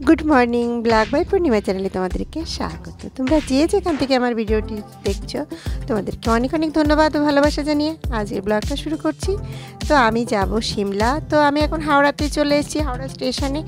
Good morning black by পূর্ণিমা চ্যানেলে তোমাদেরকে স্বাগত। তোমরা যে যেখান থেকে আমার ভিডিওটি দেখছো তোমাদেরকে অনেক অনেক ধন্যবাদ ও ভালোবাসা জানিয়ে আজকের ব্লগটা শুরু করছি। তো আমি যাব সিমলা। তো আমি এখন হাওড়াতে চলে এসেছি, হাওড়া স্টেশনে।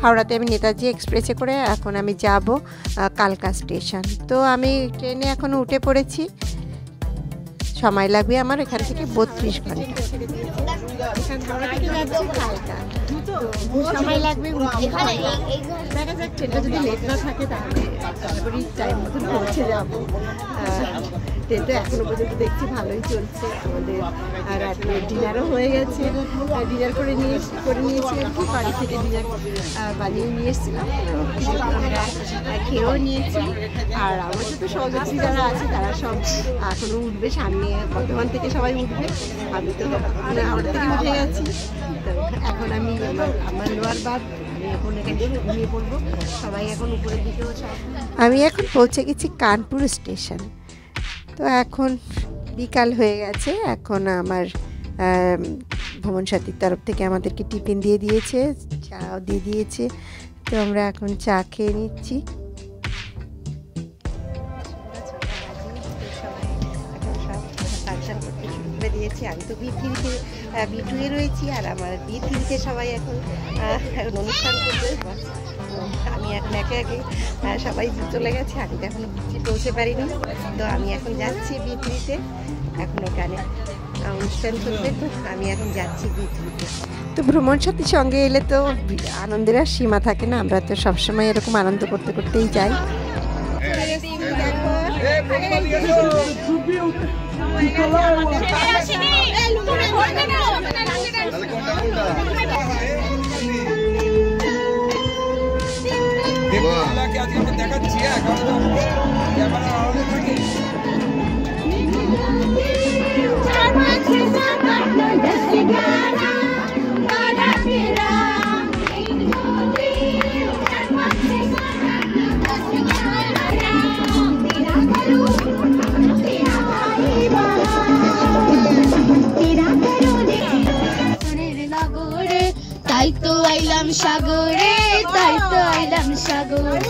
হাওড়াতে আমি নেতাজি এক্সপ্রেসে করে এখন আমি যাব কালকা স্টেশন। তো আমি ট্রেনে এখন উঠে পড়েছি। সময় লাগবে আমার এখান থেকে 32 ঘন্টা। সময় লাগবে, দেখা যাক ট্রেনটা যদি লেট না থাকে তাহলে টাইম মতন পৌঁছে যাবো। ট্রেনটা এখনো পর্যন্ত দেখছি ভালোই চলছে। আমাদের রাত্রে ডিনারও হয়ে গেছে, ডিনার করে নিয়েছি আর কি, বাড়ি থেকে ডিনার বানিয়ে নিয়ে এসেছিলাম। আমরা খেয়েও নিয়েছি। আর আমার সাথে সহযাত্রী যারা আছে তারা সব এখনো উঠবে, সামনে বর্ধমান থেকে সবাই উঠবে। আমি তো হাওড়া থেকে উঠে গেছি। তো এখন আমি আমার লোয়ার বাদ আমি এখন এখানে ঘুমিয়ে পড়বো। সবাই এখন উপরের দিকেও সব। আমি এখন পৌঁছে গেছি কানপুর স্টেশন। তো এখন বিকাল হয়ে গেছে। এখন আমার ভ্রমণ সাথীর তরফ থেকে আমাদেরকে টিফিন দিয়ে দিয়েছে, চাও দিয়ে দিয়েছে। তো আমরা এখন চা খেয়ে নিচ্ছি। দিয়েছি আমি তো B2 রয়েছি, আর আমার B3 সবাই এখন অনুষ্ঠান করবে। আমি এখন একে একে সবাই চলে গেছে, আমি তো এখনো পৌঁছে পারিনি। তো আমি এখন যাচ্ছি B3 এখন ওখানে অনুষ্ঠান করবে। তো আমি এখন যাচ্ছি B3। তো ভ্রমণ সাথীর সঙ্গে এলে তো আনন্দের আর সীমা থাকে না। আমরা তো সবসময় এরকম আনন্দ করতে করতেই যাই। তাই তো আইলাম সাগরে, তাই তো আইলাম সাগরে।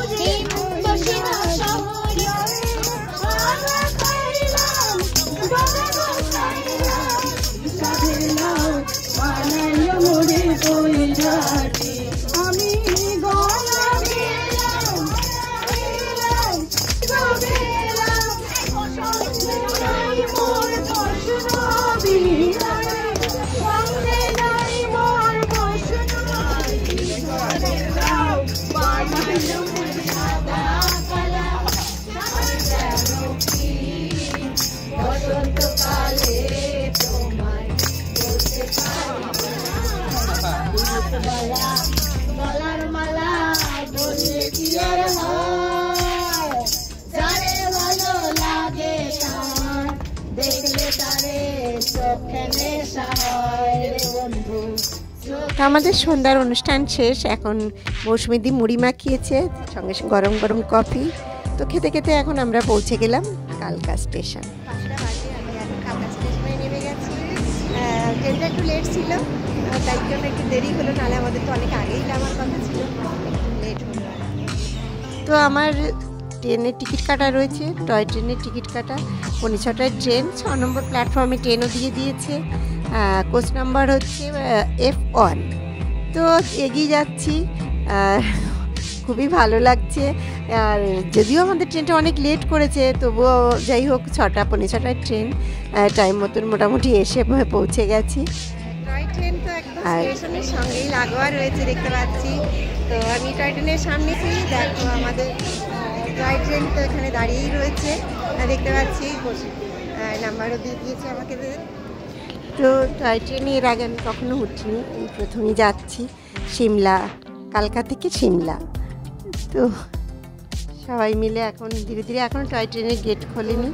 আমাদের সন্ধ্যার অনুষ্ঠান শেষ। এখন মৌসুমীদি মুড়ি মাখিয়েছে, সঙ্গে সঙ্গে গরম গরম কফি। তো খেতে খেতে এখন আমরা পৌঁছে গেলাম কালকা স্টেশন। কালকা স্টেশনে নেমে গেছি। ট্রেনটা একটু লেট ছিল, তাই জন্য একটু দেরি হলো, নাহলে আমাদের তো অনেক আগেই নামার কথা ছিল, লেট হলো। তো আমার ট্রেনের টিকিট কাটা রয়েছে, টয় ট্রেনের টিকিট কাটা। 6:30 ট্রেন, 6 নম্বর প্ল্যাটফর্মে ট্রেনও দিয়ে দিয়েছে। কোচ নাম্বার হচ্ছে F1। তো এগিয়ে যাচ্ছি, খুবই ভালো লাগছে। আর যদিও আমাদের ট্রেনটা অনেক লেট করেছে, তবুও যাই হোক 6:45 ট্রেন, টাইম মতন মোটামুটি এসে পৌঁছে গেছি। টয় ট্রেন তো একদম স্টেশনের সঙ্গেই লাগোয়া রয়েছে, দেখতে পাচ্ছি। তো আমি টয় ট্রেনের সামনে দেখো আমাদের টয় ট্রেন তো এখানে দাঁড়িয়েই রয়েছে, দেখতে পাচ্ছি। নাম্বারও দিয়ে দিয়েছে আমাকে। তো টয় ট্রেনে এর আগে আমি কখনো উঠিনি, এই প্রথমেই যাচ্ছি সিমলা, কালকা থেকে সিমলা। তো সবাই মিলে এখন ধীরে ধীরে, এখন টয় ট্রেনের গেট খোলেনি।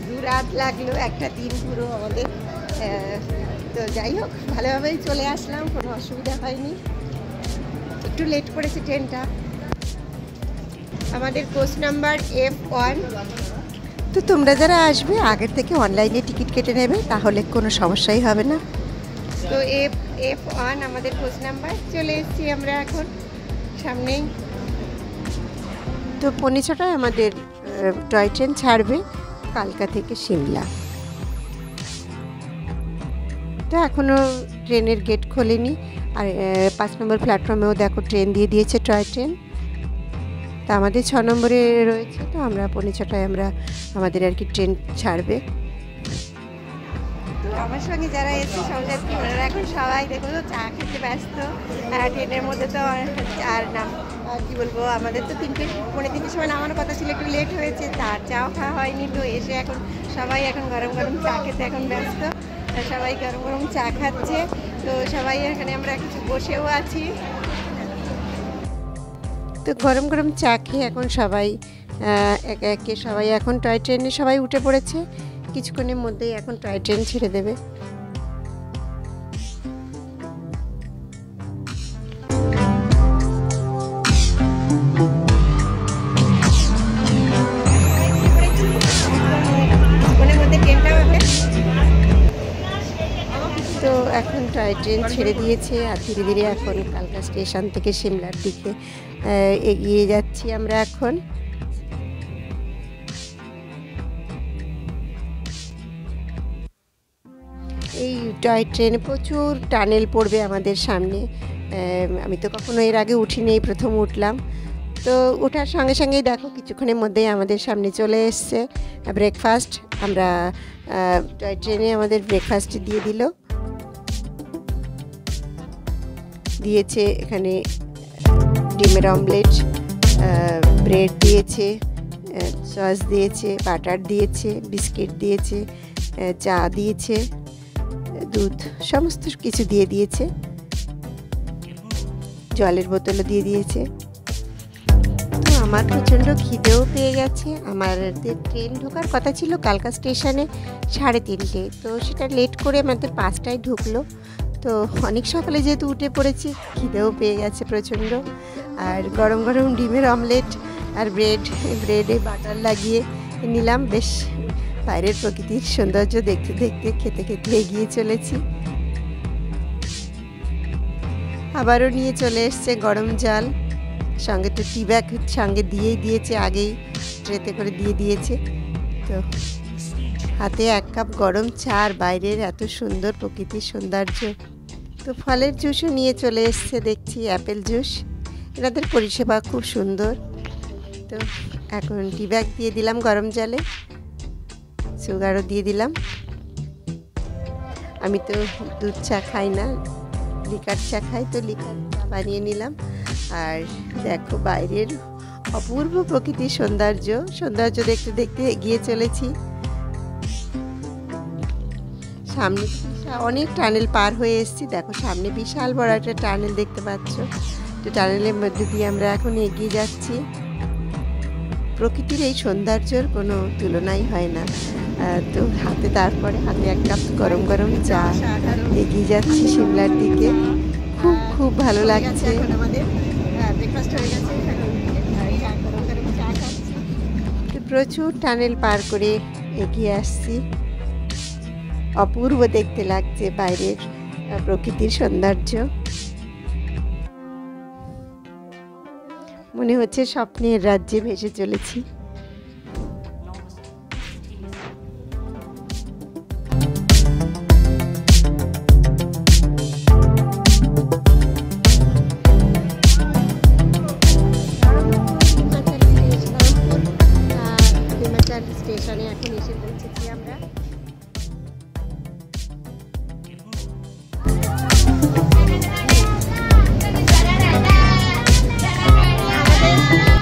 দু রাত লাগলো, একটা দিন পুরো আমাদের। তো যাই হোক, ভালোভাবেই চলে আসলাম, কোনো অসুবিধা হয়নি। একটু লেট করেছে ট্রেনটা। আমাদের কোচ নাম্বার F1। তো তোমরা যারা আসবে আগের থেকে অনলাইনে টিকিট কেটে নেবে, তাহলে কোনো সমস্যাই হবে না। তো F1 আমাদের কোচ নাম্বার। চলে এসেছি আমরা এখন সামনেই। তো 5:45 আমাদের টয় ট্রেন ছাড়বে কালকা থেকে সিমলা। তো এখনও ট্রেনের গেট খোলেনি। আর 5 নম্বর প্ল্যাটফর্মেও দেখো ট্রেন দিয়ে দিয়েছে, টয় ট্রেন। তা আমাদের 6 নম্বরে রয়েছে, তো আমরা 5:45 আমরা আমাদের আর কি ট্রেন ছাড়বে। তো আমার সঙ্গে যারা এসছে সহযাত্রী, ওনারা এখন সবাই দেখো চা খেতে ব্যস্ত। ট্রেনের মধ্যে তো আর নাম কী বলবো, আমাদের তো 3:30 সময় নামানোর কথা ছিল, একটু লেট হয়েছে, চাও খাওয়া হয়নি। তো এসে এখন সবাই এখন গরম গরম চা খেতে এখন ব্যস্ত। সবাই গরম গরম চা খাচ্ছে। তো সবাই এখানে আমরা কিছু বসেও আছি। তো গরম গরম চা খেয়ে এখন সবাই একে একে সবাই এখন টয় ট্রেনে সবাই উঠে পড়েছে। কিছুক্ষণের মধ্যেই এখন টয় ট্রেন ছেড়ে দেবে। তো এখন টয় ট্রেন ছেড়ে দিয়েছে আর ধীরে ধীরে এখন কালকা স্টেশন থেকে সিমলার দিকে এগিয়ে যাচ্ছি আমরা এখন। এই টয় ট্রেনে প্রচুর টানেল পড়বে আমাদের সামনে। আমি তো কখনো এর আগে উঠিনি, এই প্রথম উঠলাম। তো ওঠার সঙ্গে সঙ্গেই দেখো কিছুক্ষণের মধ্যেই আমাদের সামনে চলে এসছে ব্রেকফাস্ট। আমরা টয় ট্রেনে আমাদের ব্রেকফাস্ট দিয়ে দিয়েছে এখানে ডিমের অমলেট, ব্রেড দিয়েছে, সস দিয়েছে, বাটার দিয়েছে, বিস্কিট দিয়েছে, চা দিয়েছে, দুধ, সমস্ত কিছু দিয়ে দিয়েছে, জলের বোতলও দিয়ে দিয়েছে। তো আমার প্রচণ্ড খিদেও পেয়ে গেছে। আমাদের ট্রেন ঢোকার কথা ছিল কালকা স্টেশনে 3:30, তো সেটা লেট করে আমাদের 5টায় ঢুকলো। তো অনেক সকালে যেহেতু উঠে পড়েছি, খিদেও পেয়ে গেছে প্রচণ্ড। আর গরম গরম ডিমের অমলেট আর ব্রেডে বাটার লাগিয়ে নিলাম। বেশ বাইরের প্রকৃতির সৌন্দর্য দেখতে দেখতে খেতে খেতে এগিয়ে চলেছি। আবারও নিয়ে চলে এসছে গরম জল, সঙ্গে তো টি ব্যাগ সঙ্গে দিয়েই দিয়েছে, আগেই ট্রেতে করে দিয়ে দিয়েছে। তো হাতে 1 কাপ গরম চা আর বাইরের এত সুন্দর প্রকৃতির সৌন্দর্য। তো ফলের জুসও নিয়ে চলে এসছে দেখছি, অ্যাপেল জুস। এনাদের পরিষেবা খুব সুন্দর। তো এখন টি ব্যাগ দিয়ে দিলাম গরম জলে, সুগারও দিয়ে দিলাম। আমি তো দুধ চা খাই না, লিকার চা খাই, তো লিকার চা বানিয়ে নিলাম। আর দেখো বাইরের অপূর্ব প্রকৃতির সৌন্দর্য দেখতে দেখতে এগিয়ে চলেছি। সামনে অনেক টানেল পার হয়ে এসেছি। দেখো সামনে বিশাল বড় একটা টানেল দেখতে পাচ্ছ। তো টানেলের মধ্যে দিয়ে আমরা এখন এগিয়ে যাচ্ছি। প্রকৃতির এই সৌন্দর্যের কোনো তুলনাই হয় না। তো তারপরে হাতে 1 কাপ গরম গরম চা, এগিয়ে যাচ্ছি সিমলার দিকে। খুব ভালো লাগছে। প্রচুর টানেল পার করে এগিয়ে আসছি। অপূর্ব দেখতে লাগছে বাইরের প্রকৃতির সৌন্দর্য। মনে হচ্ছে স্বপ্নের রাজ্যে ভেসে চলেছি। স্টেশনে এখন এসে পৌঁছেছি আমরা।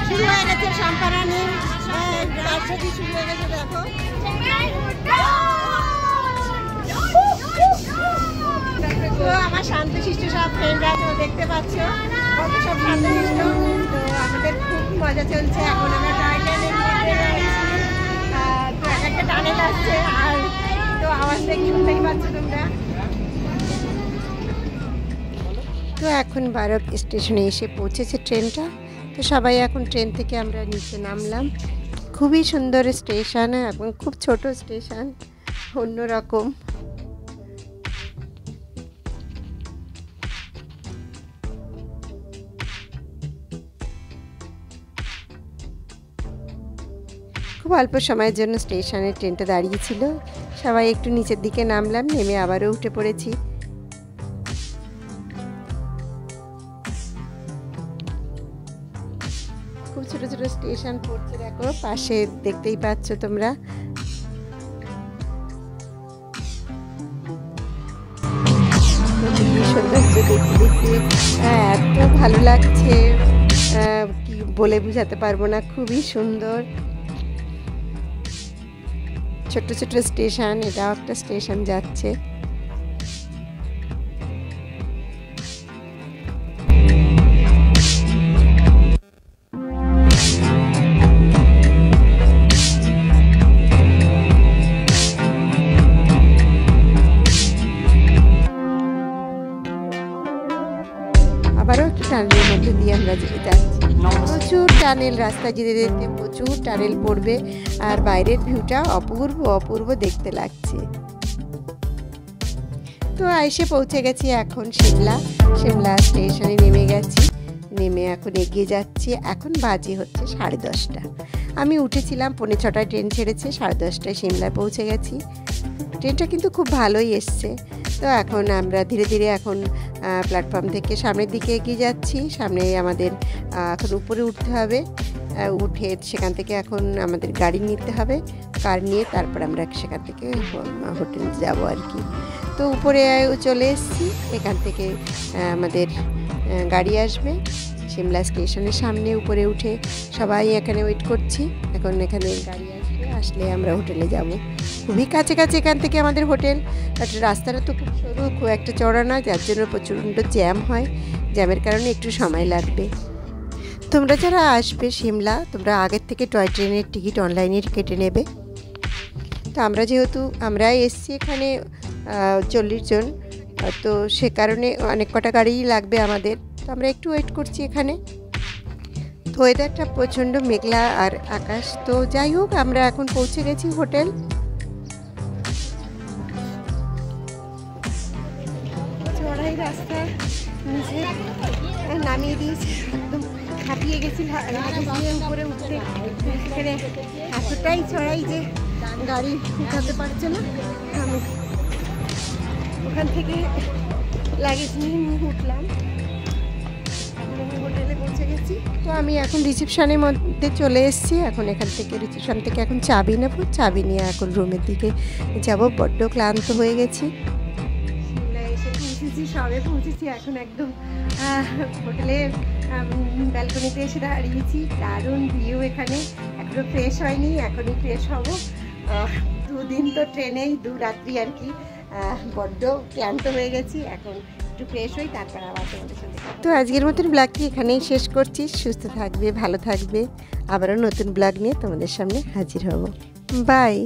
শুরু হয়ে গেছে সম্পারানি, রাজসাথী শুরু হয়ে গেছে। দেখো তো আমার শান্তশিষ্ট সব ফ্রেন্ডরা তো দেখতে পাচ্ছ কত সব শান্তশিষ্ট। তো আমাদের খুব মজা চলছে। এখন আমরা টয় ট্রেনের মধ্যে রয়েছি। তো একটা টানেল আসছে, আর তো আওয়াজ শুনতেই পাচ্ছ তোমরা। তো এখন বারক স্টেশনে এসে পৌঁছেছে ট্রেনটা। তো সবাই এখন ট্রেন থেকে আমরা নিচে নামলাম। খুবই সুন্দর স্টেশন এবং খুব ছোট স্টেশন, অন্যরকম। খুব অল্প সময়ের জন্য স্টেশনে ট্রেনটা দাঁড়িয়েছিল, সবাই একটু নিচের দিকে নামলাম, নেমে আবারও উঠে পড়েছি। খুব ছোট ছোট স্টেশন পড়ছে, দেখো পাশে দেখতেই পাচ্ছ তোমরা। সৌন্দর্য দেখতে দেখতে এত ভালো লাগছে, কি বলে বোঝাতে পারবো না, খুবই সুন্দর। ছোট্ট ছোট্ট স্টেশন, এটাও একটা স্টেশন যাচ্ছে। আবারও একটা টানেলের মধ্যে দিয়ে আমরা যাচ্ছি, প্রচুর টানেল, রাস্তা যেতে যেতে প্রচুর টানেল পড়বে, আর বাইরের ভিউটা অপূর্ব অপূর্ব দেখতে লাগছে। তো এসে পৌঁছে গেছি এখন সিমলা স্টেশনে নেমে গেছি, নেমে এখন এগিয়ে যাচ্ছি। এখন বাজে হচ্ছে 10:30। আমি উঠেছিলাম 6:45 ট্রেন ছেড়েছে, 10:30টায় সিমলায় পৌঁছে গেছি। ট্রেনটা কিন্তু খুব ভালোই এসছে। তো এখন আমরা ধীরে ধীরে এখন প্ল্যাটফর্ম থেকে সামনের দিকে এগিয়ে যাচ্ছি। সামনে আমাদের এখন উপরে উঠতে হবে, উঠে সেখান থেকে এখন আমাদের গাড়ি নিতে হবে, কার নিয়ে তারপর আমরা সেখান থেকে হোটেল যাব আর কি। তো উপরে চলে এসেছি, এখান থেকে আমাদের গাড়ি আসবে সিমলা স্টেশনের সামনে। উপরে উঠে সবাই এখানে ওয়েট করছি, এখন এখানে গাড়ি আসলে আমরা হোটেলে যাব। খুবই কাছাকাছি এখান থেকে আমাদের হোটেল, বাট রাস্তাটা তো খুব সরু, খুব একটা চড়া না, যার জন্য প্রচণ্ড জ্যাম হয়, জ্যামের কারণে একটু সময় লাগবে। তোমরা যারা আসবে সিমলা, তোমরা আগের থেকে টয় ট্রেনের টিকিট অনলাইনে কেটে নেবে। তো আমরা এসছি এখানে 40 জন, তো সে কারণে অনেক কটা গাড়িই লাগবে আমাদের, তো আমরা একটু ওয়েট করছি এখানে। তো ওয়েদারটা প্রচণ্ড মেঘলা আর আকাশ, তো যাই হোক আমরা এখন পৌঁছে গেছি হোটেল। চড়াই রাস্তা নিচে নামিয়ে দিয়েছে, একদম হাঁপিয়ে গেছি উপরে উঠতে, এখানে এতটাই চড়াই যে গাড়ি উঠাতে পারছে না। আমি ওখান থেকে লাগেজ নিয়ে উঠলাম, হোটেলে পৌঁছে গেছি। তো আমি এখন রিসেপশনের মধ্যে চলে এসেছি, এখন এখান থেকে রিসেপশন থেকে এখন চাবি নেব, চাবি নিয়ে এখন রুমের দিকে যাব। বড্ড ক্লান্ত হয়ে গেছি, এসে পৌঁছেছি, সবে পৌঁছেছি, এখন একদম হোটেলের ব্যালকনিতে এসে দাঁড়িয়েছি। দারুণ ভিউ এখানে, এখনো ফ্রেশ হয়নি, এখনই ফ্রেশ হব। 2 দিন তো ট্রেনেই, 2 রাত্রি আর কি, বড্ড ক্লান্ত হয়ে গেছি, এখন একটু ফ্রেশ হই, তারপর আবার তোমাদের সাথে। তো আজকের মতন ব্লগটি এখানেই শেষ করছি। সুস্থ থাকবে, ভালো থাকবে, আবারও নতুন ব্লগ নিয়ে তোমাদের সামনে হাজির হব। বাই।